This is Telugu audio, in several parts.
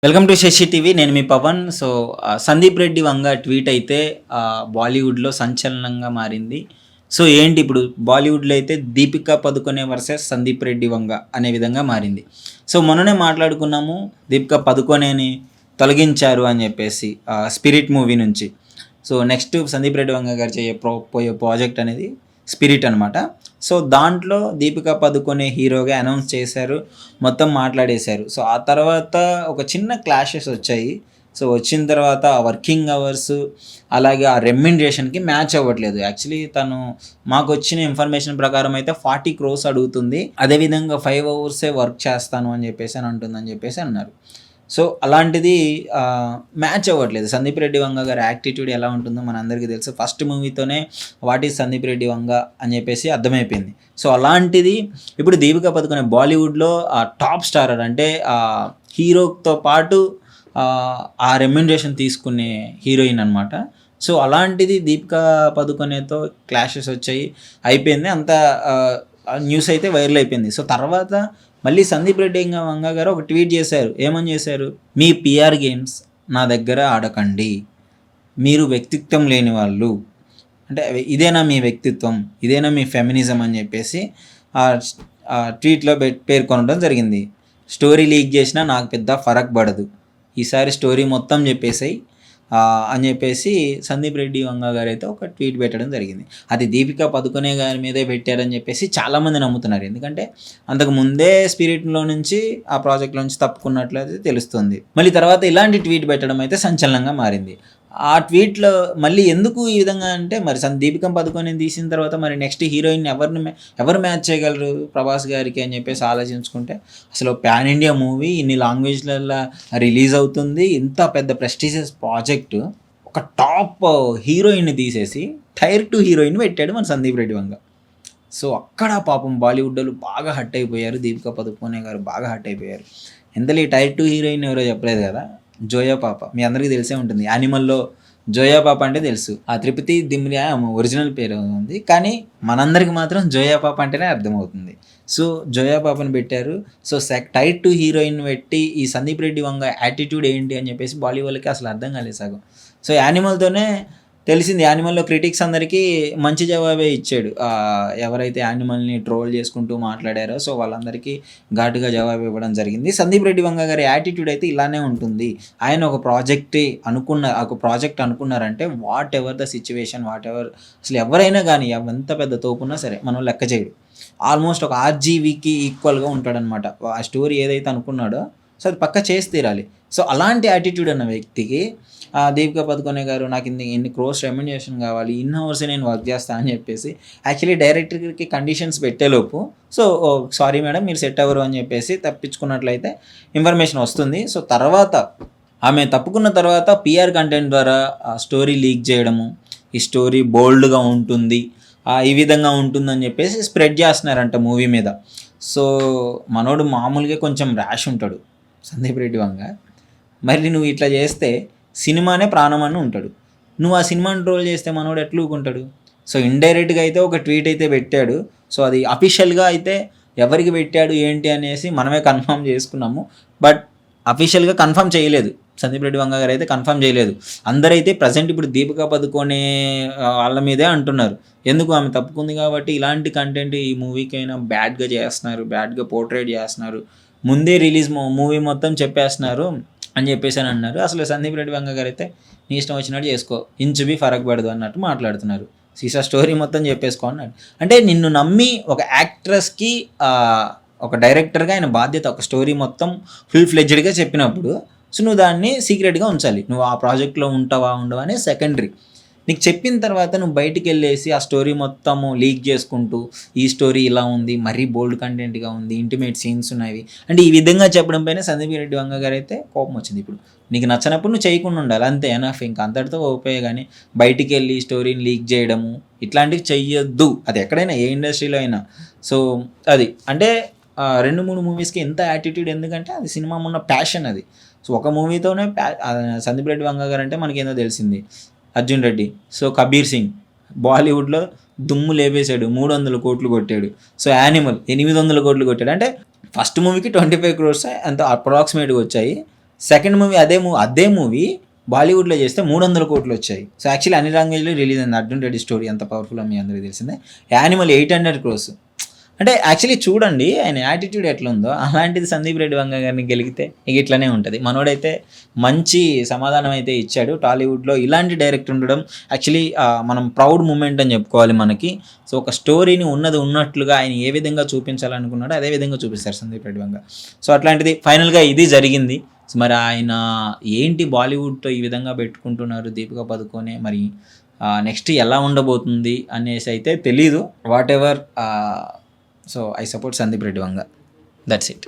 Welcome to Sasi TV. నేను మీ పవన్. సందీప్ రెడ్డి వంగ ట్వీట్ అయితే బాలీవుడ్లో సంచలనంగా మారింది. ఏంటి ఇప్పుడు బాలీవుడ్లో అయితే దీపికా పదుకొనే వర్సెస్ సందీప్ రెడ్డి వంగ అనే విధంగా మారింది. మొన్ననే మాట్లాడుకున్నాము, దీపికా పదుకొనేని తొలగించారు అని చెప్పేసి స్పిరిట్ మూవీ నుంచి. నెక్స్ట్ సందీప్ రెడ్డి వంగ గారు పోయే ప్రాజెక్ట్ అనేది స్పిరిట్ అనమాట. దాంట్లో దీపికా పదుకొనే హీరోగా అనౌన్స్ చేశారు, మొత్తం మాట్లాడేశారు. ఆ తర్వాత ఒక చిన్న క్లాషెస్ వచ్చాయి. వచ్చిన తర్వాత ఆ వర్కింగ్ అవర్స్ అలాగే ఆ రెమ్యునరేషన్కి మ్యాచ్ అవ్వట్లేదు. యాక్చువల్లీ తను మాకు వచ్చిన ఇన్ఫర్మేషన్ ప్రకారం అయితే 40 crores అడుగుతుంది, అదేవిధంగా 5 hours వర్క్ చేస్తాను అని చెప్పేసి అన్నారు. అలాంటిది మ్యాచ్ అవ్వట్లేదు. సందీప్ రెడ్డి వంగ గారి యాటిట్యూడ్ ఎలా ఉంటుందో మనందరికీ తెలుసు. ఫస్ట్ మూవీతోనే వాట్ ఈజ్ సందీప్ రెడ్డి వంగ అని చెప్పేసి అర్థమైపోయింది. అలాంటిది ఇప్పుడు దీపికా పదుకొనే బాలీవుడ్లో టాప్ స్టారర్, అంటే హీరోతో పాటు ఆ రెమ్యునరేషన్ తీసుకునే హీరోయిన్ అనమాట. అలాంటిది దీపికా పదుకొనేతో క్లాషెస్ వచ్చాయి, అయిపోయింది అంత న్యూస్ అయితే వైరల్ అయిపోయింది. తర్వాత మళ్ళీ సందీప్ రెడ్డి వంగ గారు ఒక ట్వీట్ చేశారు. ఏమని చేశారు? మీ పిఆర్ గేమ్స్ నా దగ్గర ఆడకండి, మీరు వ్యక్తిత్వం లేని వాళ్ళు, అంటే ఇదేనా మీ వ్యక్తిత్వం, ఇదేనా మీ ఫెమినిజం అని చెప్పేసి ఆ ట్వీట్లో పేర్కొనడం జరిగింది. స్టోరీ లీక్ చేసినా నాకు పెద్ద ఫరక్ పడదు, ఈసారి స్టోరీ మొత్తం చెప్పేసాయి అని చెప్పేసి సందీప్ రెడ్డి వంగ గారు అయితే ఒక ట్వీట్ పెట్టడం జరిగింది. అది దీపికా పదుకొనే గారి మీదే పెట్టారని చెప్పేసి చాలామంది నమ్ముతున్నారు. ఎందుకంటే అంతకు ముందే స్పిరిట్లో నుంచి ఆ ప్రాజెక్ట్లో నుంచి తప్పుకున్నట్లయితే తెలుస్తుంది. మళ్ళీ తర్వాత ఇలాంటి ట్వీట్ పెట్టడం అయితే సంచలనంగా మారింది. ఆ ట్వీట్లో మళ్ళీ ఎందుకు ఈ విధంగా అంటే, మరి దీపికా పదుకొనే తీసిన తర్వాత మరి నెక్స్ట్ హీరోయిన్ ఎవరు మ్యాచ్ చేయగలరు ప్రభాస్ గారికి అని చెప్పేసి ఆలోచించుకుంటే, అసలు పాన్ ఇండియా మూవీ ఇన్ని లాంగ్వేజ్లలో రిలీజ్ అవుతుంది, ఇంత పెద్ద ప్రెస్టీజియస్ ప్రాజెక్టు, ఒక టాప్ హీరోయిన్ని తీసేసి టైర్ 2 హీరోయిన్ పెట్టాడు మన సందీప్ రెడ్డి వంగ. అక్కడ పాపం బాలీవుడ్లో బాగా హట్ అయిపోయారు, దీపికా పదుకొనే గారు బాగా హట్ అయిపోయారు. ఎంతలో ఈ టైర్ 2 హీరోయిన్ ఎవరో చెప్పలేదు కదా, జోయా పాప. మీ అందరికీ తెలిసే ఉంటుంది, యానిమల్లో జోయా పాప అంటే తెలుసు. ఆ త్రిపతి దిమ్రియా ఒరిజినల్ పేరు ఉంది, కానీ మనందరికి మాత్రం జోయా పాప అంటేనే అర్థమవుతుంది. జోయా పాపని పెట్టారు. టైర్ 2 హీరోయిన్ పెట్టి ఈ సందీప్ రెడ్డి వంగ యాటిట్యూడ్ ఏంటి అని చెప్పేసి బాలీవుడ్కి అసలు అర్థం కాలేదు సగం. యానిమల్తోనే తెలిసింది. యానిమల్లో క్రిటిక్స్ అందరికీ మంచి జవాబే ఇచ్చాడు. ఎవరైతే యానిమల్ని ట్రోల్ చేసుకుంటూ మాట్లాడారో వాళ్ళందరికీ ఘాటుగా జవాబు ఇవ్వడం జరిగింది. సందీప్ రెడ్డి వంగ గారి యాటిట్యూడ్ అయితే ఇలానే ఉంటుంది. ఆయన ఒక ప్రాజెక్ట్ అనుకున్నారంటే వాట్ ఎవర్ ద సిచ్యువేషన్, అసలు ఎవరైనా కానీ ఎంత పెద్ద తోపున్నా సరే మనం లెక్క చేయడు. ఆల్మోస్ట్ ఒక ఆర్జీవీకి ఈక్వల్గా ఉంటాడనమాట. ఆ స్టోరీ ఏదైతే అనుకున్నాడో అది పక్కా చేసి తీరాలి. అలాంటి యాటిట్యూడ్ అన్న వ్యక్తికి దీపికా పదుకొనే గారు నాకు ఇన్ని క్రోర్స్ రెమ్యునరేషన్ కావాలి, ఇన్ని అవర్స్ నేను వర్క్ చేస్తాను అని చెప్పేసి యాక్చువల్లీ డైరెక్టర్కి కండిషన్స్ పెట్టేలోపు సారీ మేడం మీరు సెట్ అవ్వరు అని చెప్పేసి తప్పించుకున్నట్లయితే ఇన్ఫర్మేషన్ వస్తుంది. తర్వాత ఆమె తప్పుకున్న తర్వాత పిఆర్ కంటెంట్ ద్వారా స్టోరీ లీక్ చేయడము, ఈ స్టోరీ బోల్డ్గా ఉంటుంది, ఈ విధంగా ఉంటుందని చెప్పేసి స్ప్రెడ్ చేస్తున్నారంట మూవీ మీద. మనోడు మామూలుగా కొంచెం ర్యాష్ ఉంటాడు సందీప్ రెడ్డి వంగ. మరి నువ్వు ఇట్లా చేస్తే సినిమానే ప్రాణం అని ఉంటాడు. నువ్వు ఆ సినిమాని ట్రోల్ చేస్తే మనోడు ఎట్లా ఊకుంటాడు? ఇండైరెక్ట్గా అయితే ఒక ట్వీట్ అయితే పెట్టాడు. అది అఫీషియల్గా అయితే ఎవరికి పెట్టాడు ఏంటి అనేసి మనమే కన్ఫర్మ్ చేసుకున్నాము. బట్ అఫీషియల్గా కన్ఫర్మ్ చేయలేదు, సందీప్ రెడ్డి వంగ గారు అయితే కన్ఫర్మ్ చేయలేదు. అందరైతే ప్రజెంట్ ఇప్పుడు దీపికా పదుకొనే వాళ్ళ మీదే అంటున్నారు. ఎందుకు ఆమె తప్పుకుంది కాబట్టి ఇలాంటి కంటెంట్ ఈ మూవీకైనా బ్యాడ్గా చేస్తున్నారు, బ్యాడ్గా పోర్ట్రేట్ చేస్తున్నారు, ముందే రిలీజ్ మూవీ మొత్తం చెప్పేస్తున్నారు అని చెప్పేసి అని అన్నారు. అసలు సందీప్ రెడ్డి వంగ గారు అయితే నీ ఇష్టం వచ్చినట్టు చేసుకో, ఇంచు బి ఫరక్ పడదు అన్నట్టు మాట్లాడుతున్నారు. సీసా స్టోరీ మొత్తం చెప్పేసుకో అన్నాడు. అంటే నిన్ను నమ్మి ఒక యాక్ట్రెస్కి ఒక డైరెక్టర్గా ఆయన బాధ్యత ఒక స్టోరీ మొత్తం ఫుల్ ఫ్లెడ్జ్డ్గా చెప్పినప్పుడు నువ్వు దాన్ని సీక్రెట్గా ఉంచాలి. నువ్వు ఆ ప్రాజెక్ట్లో ఉంటావా ఉండవా అనేది సెకండరీ. నీకు చెప్పిన తర్వాత నువ్వు బయటికి వెళ్ళేసి ఆ స్టోరీ మొత్తము లీక్ చేసుకుంటూ ఈ స్టోరీ ఇలా ఉంది, మరీ బోల్డ్ కంటెంట్గా ఉంది, ఇంటిమేట్ సీన్స్ ఉన్నాయి అంటే ఈ విధంగా చెప్పడం పైన సందీప్ రెడ్డి వంగ గారు అయితే కోపం వచ్చింది. ఇప్పుడు నీకు నచ్చినప్పుడు నువ్వు చేయకుండా ఉండాలి అంతే, ఎనఫ్. ఇంకా అంతటితో ఓపెన్. కానీ బయటికి వెళ్ళి స్టోరీని లీక్ చేయడము ఇట్లాంటివి చెయ్యొద్దు, అది ఎక్కడైనా ఏ ఇండస్ట్రీలో అయినా. అది అంటే 2-3 మూవీస్కి ఎంత యాటిట్యూడ్, ఎందుకంటే అది సినిమా ఉన్న ప్యాషన్ అది. ఒక మూవీతోనే సందీప్ రెడ్డి వంగ గారు అంటే మనకేందో తెలిసింది, అర్జున్ రెడ్డి. కబీర్ సింగ్ బాలీవుడ్లో దుమ్ము లేపేశాడు, 300 కోట్లు కొట్టాడు. యానిమల్ 800 కోట్లు కొట్టాడు. అంటే ఫస్ట్ మూవీకి 25 crores అంత అప్రాక్సిమేట్గా వచ్చాయి. సెకండ్ మూవీ అదే మూవీ బాలీవుడ్లో చేస్తే 300 కోట్లు వచ్చాయి. సో యాక్చువల్లీ అన్ని లాంగ్వేజ్లో రిలీజ్ అయింది. అర్జున్ రెడ్డి స్టోరీ ఎంత పవర్ఫుల్ మీ అందరికీ తెలిసిందే. Animal 800 crores. అంటే యాక్చువల్లీ చూడండి ఆయన యాటిట్యూడ్ ఎట్లా ఉందో, అలాంటిది సందీప్ రెడ్డి వంగ గారిని గెలిగితే ఇక ఇట్లనే ఉంటుంది. మనోడైతే మంచి సమాధానం అయితే ఇచ్చాడు. టాలీవుడ్లో ఇలాంటి డైరెక్టర్ ఉండడం యాక్చువల్లీ మనం ప్రౌడ్ మూమెంట్ అని చెప్పుకోవాలి మనకి. సో ఒక స్టోరీని ఉన్నది ఉన్నట్లుగా ఆయన ఏ విధంగా చూపించాలనుకున్నాడో అదే విధంగా చూపిస్తారు సందీప్ రెడ్డి వంగ. సో అట్లాంటిది ఫైనల్గా ఇది జరిగింది. సో మరి ఆయన ఏంటి బాలీవుడ్తో ఈ విధంగా పెట్టుకుంటున్నారు దీపికా పదుకొనే, మరి నెక్స్ట్ ఎలా ఉండబోతుంది అనేసి అయితే తెలీదు. What ever. So I support Sandeep Reddy Vanga. That's it.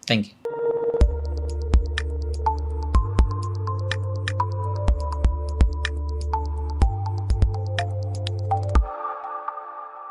Thank you.